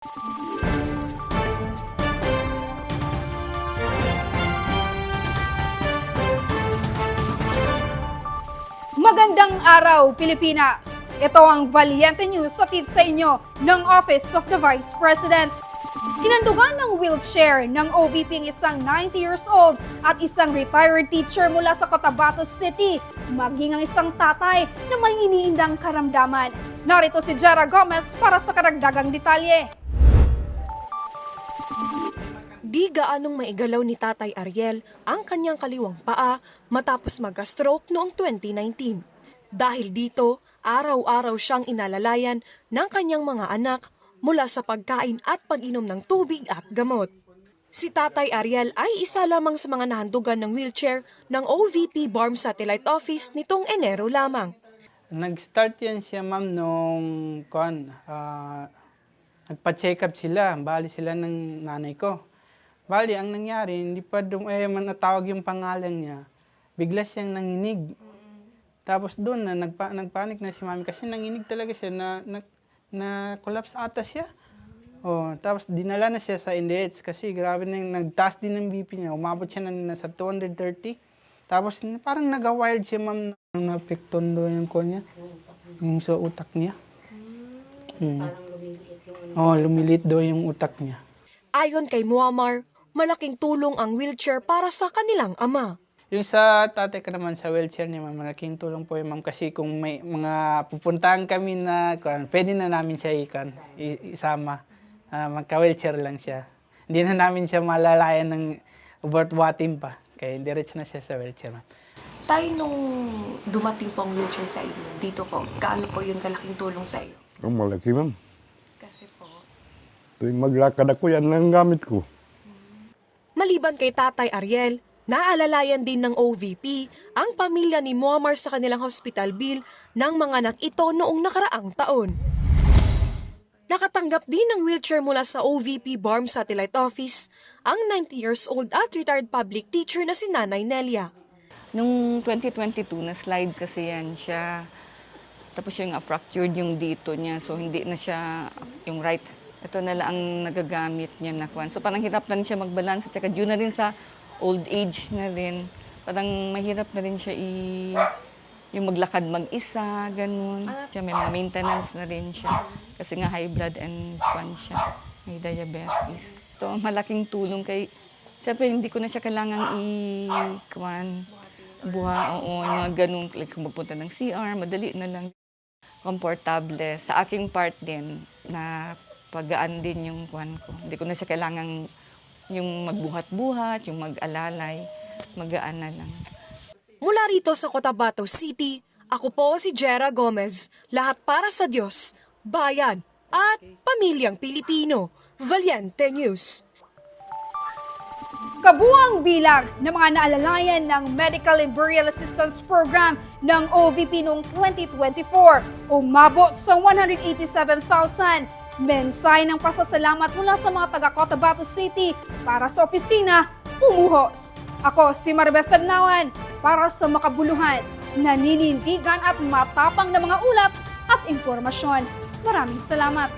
Magandang araw, Pilipinas! Ito ang Valiente News hatid sa inyo ng Office of the Vice President. Hinandugan ng wheelchair ng OVP ng isang 90 years old at isang retired teacher mula sa Cotabato City, maging ang isang tatay na may iniindang karamdaman. Narito si Jera Gomez para sa karagdagang detalye. Di gaanong maigalaw ni Tatay Ariel ang kanyang kaliwang paa matapos mag-stroke noong 2019. Dahil dito, araw-araw siyang inalalayan ng kanyang mga anak mula sa pagkain at pag-inom ng tubig at gamot. Si Tatay Ariel ay isa lamang sa mga nahandugan ng wheelchair ng OVP BARM Satellite Office nitong Enero lamang. Nag-start yan siya, ma'am, nung nagpa-check up sila. Bali sila ng nanay ko. Bali, ang nangyari, hindi pa natawag yung pangalan niya. Bigla siyang nanginig. Tapos doon na nagpanik na si mami kasi nanginig talaga siya na collapse ata siya. Oh, tapos dinala na siya sa NDH kasi grabe na nagtaas din ng BP niya. Umabot siya na sa 230. Tapos parang nag-wild siya, ma'am. Napekton doon yung ko niya. Yung sa utak niya. Parang lumiliit yung lumiliit doon yung utak niya. Ayon kay Muammar, malaking tulong ang wheelchair para sa kanilang ama. Yung sa tatay ko naman sa wheelchair niya, ma'am, malaking tulong po yun, ma'am, kasi kung may mga pupuntahan kami na, pwede na namin siya isama. Magka-wheelchair lang siya. Hindi na namin siya malalayan ng ubat-watin pa. Kaya diretso na siya sa wheelchair, ma'am. Tay, nung dumating po ang wheelchair sa inyo, dito po, gaano po yung kalaking tulong sa iyo? Ang malaki, ma'am. Kasi po, Tuwing maglakad ako, yan ang gamit ko. maliban kay Tatay Ariel, naalalayan din ng OVP ang pamilya ni Muammar sa kanilang hospital bill ng mga anak ito noong nakaraang taon. Nakatanggap din ng wheelchair mula sa OVP BARM Satellite Office ang 90 years old at retired public teacher na si Nanay Nelia. Nung 2022, na-slide kasi yan siya. Tapos yung fractured yung dito niya, so hindi na siya yung right. Ito na lang ang nagagamit niya na kwan. So parang hirap na rin siya mag-balance at saka due na rin sa old age na rin. Parang mahirap na rin siya yung maglakad mag-isa, ganun. Siya, may mga maintenance na rin siya. Kasi nga high blood and kwan siya, may diabetes. Ito, malaking tulong kay, siyempre hindi ko na siya kailangang yung mga ganun, like kung magpunta ng CR, madali na lang. Komportable. Sa aking part din, na pagaan din yung kwan ko. Hindi ko na siya kailangang yung magbuhat-buhat, yung mag-alalay, magaan na lang. Mula rito sa Cotabato City, ako po si Jera Gomez, lahat para sa Diyos, bayan at pamilyang Pilipino. Valiente News. Kabuang bilang ng mga naalalayan ng Medical and Burial Assistance Program ng OVP noong 2024, umabot sa 187,000. Mensahe ng pasasalamat mula sa mga taga Cotabato City para sa opisina, umuhos. Ako si Maribeth Tadnawan para sa makabuluhan, naninindigan at matapang na mga ulat at impormasyon. Maraming salamat.